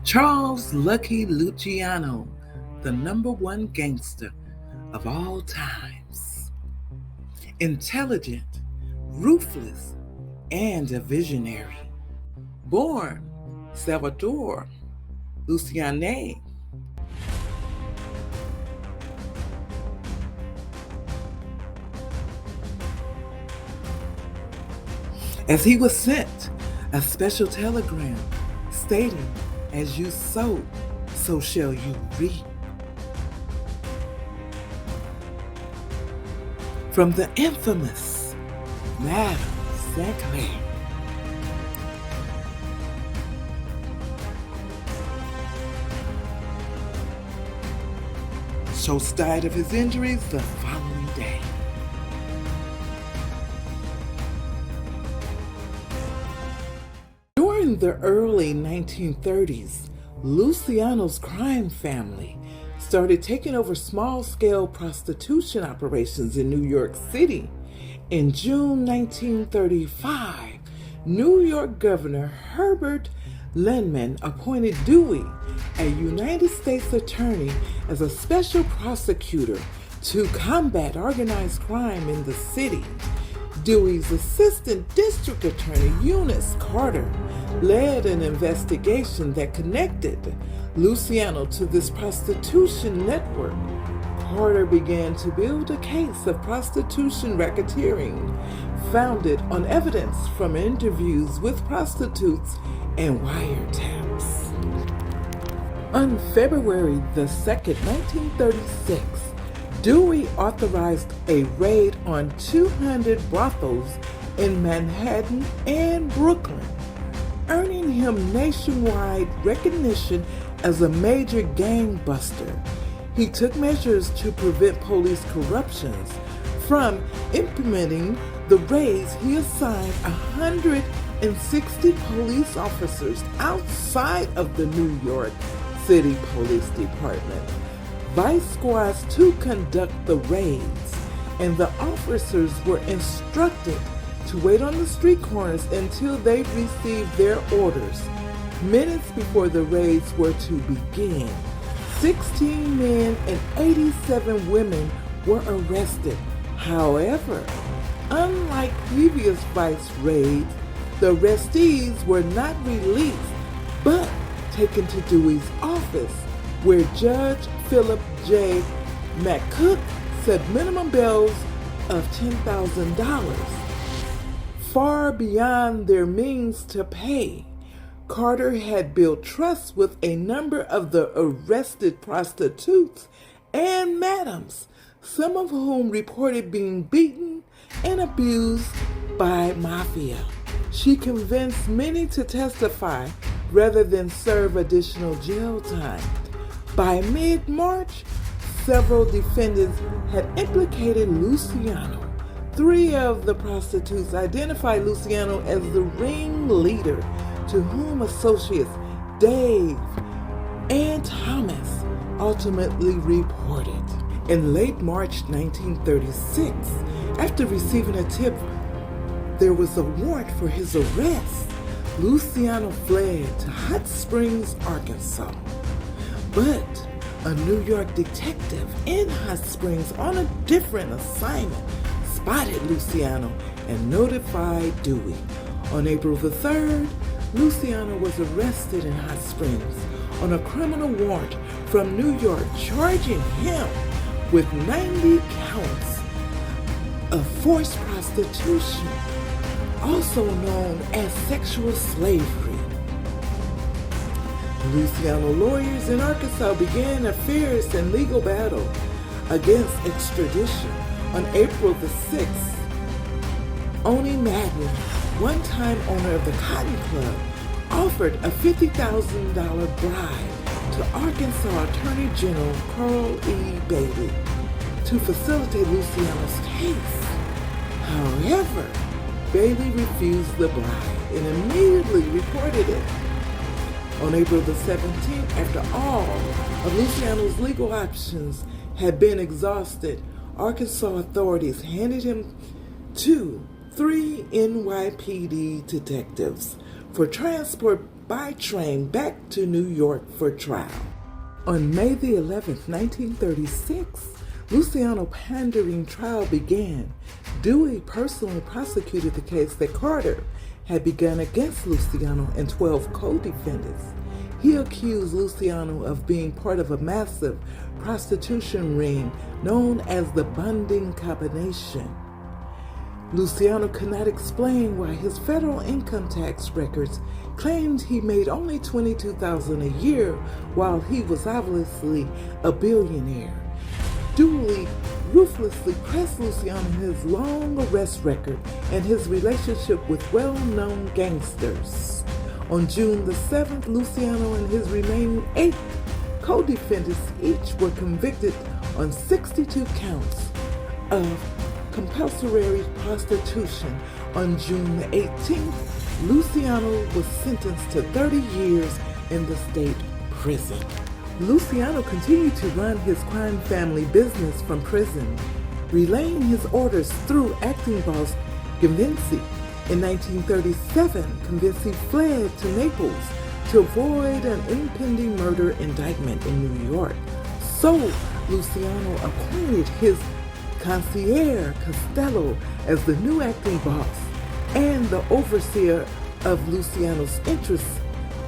Charles Lucky Luciano, the number one gangster of all times. Intelligent, ruthless, and a visionary. Born Salvador Luciano. As he was sent a special telegram stating, "As you sow, so shall you reap." From the infamous Madame Sinclair. Schultz died of his injuries the following day. During the early 1930s, Luciano's crime family started taking over small-scale prostitution operations in New York City. In June 1935, New York Governor Herbert Lehman appointed Dewey, a United States attorney, as a special prosecutor to combat organized crime in the city. Dewey's assistant district attorney, Eunice Carter, led an investigation that connected Luciano to this prostitution network. Carter began to build a case of prostitution racketeering, founded on evidence from interviews with prostitutes and wiretaps. On February the 2nd, 1936, Dewey authorized a raid on 200 brothels in Manhattan and Brooklyn, earning him nationwide recognition as a major gangbuster. He took measures to prevent police corruptions from implementing the raids. He assigned 160 police officers outside of the New York City Police Department, vice squads to conduct the raids, and the officers were instructed to wait on the street corners until they received their orders. Minutes before the raids were to begin, 16 men and 87 women were arrested. However, unlike previous vice raids, the arrestees were not released, but taken to Dewey's office, where Judge Philip J. McCook set minimum bails of $10,000, far beyond their means to pay. Carter had built trust with a number of the arrested prostitutes and madams, some of whom reported being beaten and abused by mafia. She convinced many to testify rather than serve additional jail time. By mid-March, several defendants had implicated Luciano. 3 of the prostitutes identified Luciano as the ringleader, to whom associates Dave and Thomas ultimately reported. In late March 1936, after receiving a tip there was a warrant for his arrest, Luciano fled to Hot Springs, Arkansas. But a New York detective in Hot Springs on a different assignment spotted Luciano and notified Dewey. On April the 3rd, Luciano was arrested in Hot Springs on a criminal warrant from New York, charging him with 90 counts of forced prostitution, also known as sexual slavery. Luciano lawyers in Arkansas began a fierce and legal battle against extradition. On April the 6th, Oni Madden, one-time owner of the Cotton Club, offered a $50,000 bribe to Arkansas Attorney General Carl E. Bailey to facilitate Luciano's case. However, Bailey refused the bribe and immediately reported it. On April the 17th, after all of Luciano's legal options had been exhausted, Arkansas authorities handed him to 3 NYPD detectives for transport by train back to New York for trial. On May the 11th, 1936, Luciano's pandering trial began. Dewey personally prosecuted the case that Carter had begun against Luciano and 12 co-defendants. He accused Luciano of being part of a massive prostitution ring known as the Bonding Combination. Luciano could not explain why his federal income tax records claimed he made only $22,000 a year while he was obviously a billionaire. Dewey ruthlessly pressed Luciano his long arrest record and his relationship with well-known gangsters. On June the 7th, Luciano and his remaining 8 co-defendants each were convicted on 62 counts of compulsory prostitution. On June the 18th, Luciano was sentenced to 30 years in the state prison. Luciano continued to run his crime family business from prison, relaying his orders through acting boss Gangster. In 1937, Gangster fled to Naples to avoid an impending murder indictment in New York. So, Luciano appointed his concierge Costello as the new acting boss and the overseer of Luciano's interests.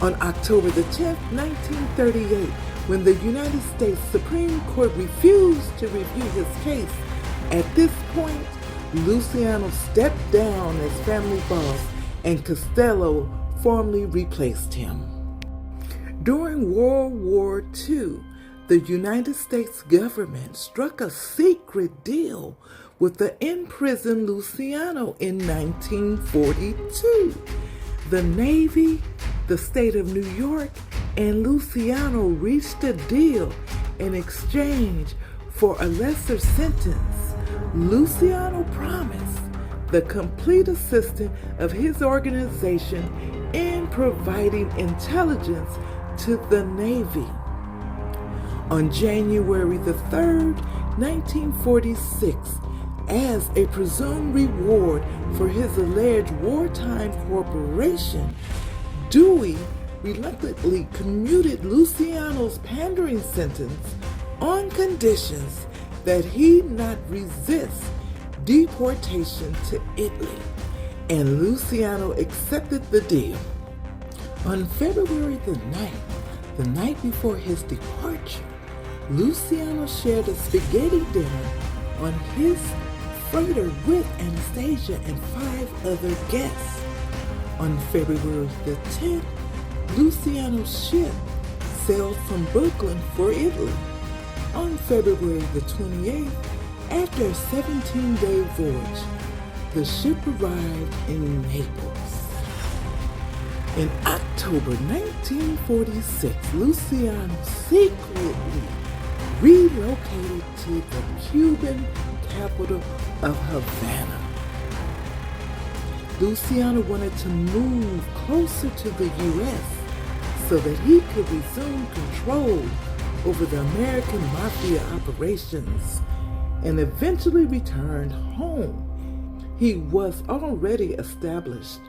On October the 10th, 1938, when the United States Supreme Court refused to review his case, at this point, Luciano stepped down as family boss and Costello formally replaced him. During World War II, the United States government struck a secret deal with the imprisoned Luciano in 1942. The Navy, the state of New York, and Luciano reached a deal in exchange for a lesser sentence. Luciano promised the complete assistance of his organization in providing intelligence to the Navy. On January the 3rd, 1946, as a presumed reward for his alleged wartime cooperation, Dewey reluctantly commuted Luciano's pandering sentence on conditions that he not resist deportation to Italy, and Luciano accepted the deal. On February the 9th, the night before his departure, Luciano shared a spaghetti dinner on his freighter with Anastasia and 5 other guests. On February the 10th, Luciano's ship sailed from Brooklyn for Italy. On February the 28th, after a 17-day voyage, the ship arrived in Naples. In October 1946, Luciano secretly relocated to the Cuban capital of Havana. Luciano wanted to move closer to the U.S. so that he could resume control over the American mafia operations and eventually returned home. He was already established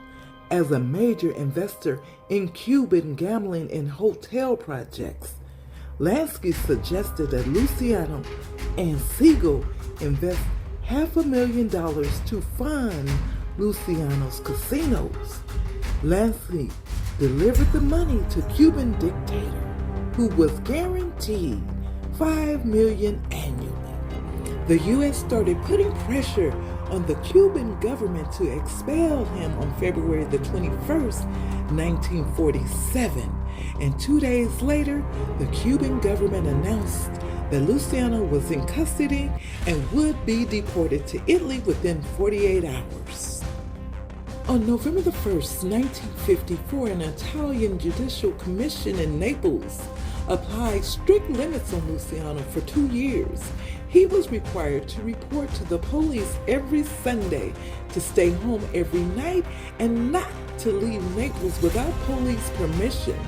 as a major investor in Cuban gambling and hotel projects. Lansky suggested that Luciano and Siegel invest $500,000 to fund Luciano's casinos. Lansky delivered the money to Cuban dictator, who was guaranteed $5 million annually. The U.S. started putting pressure on the Cuban government to expel him on February the 21st, 1947, and 2 days later, the Cuban government announced that Luciano was in custody and would be deported to Italy within 48 hours. On November the 1st, 1954, an Italian judicial commission in Naples applied strict limits on Luciano for 2 years. He was required to report to the police every Sunday, to stay home every night, and not to leave Naples without police permission.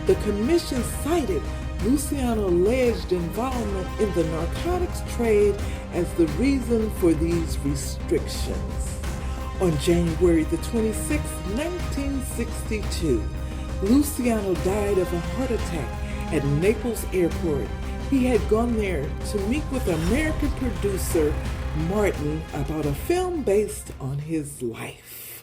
The commission cited Luciano's alleged involvement in the narcotics trade as the reason for these restrictions. On January the 26th, 1962, Luciano died of a heart attack at Naples Airport. He had gone there to meet with American producer Martin about a film based on his life.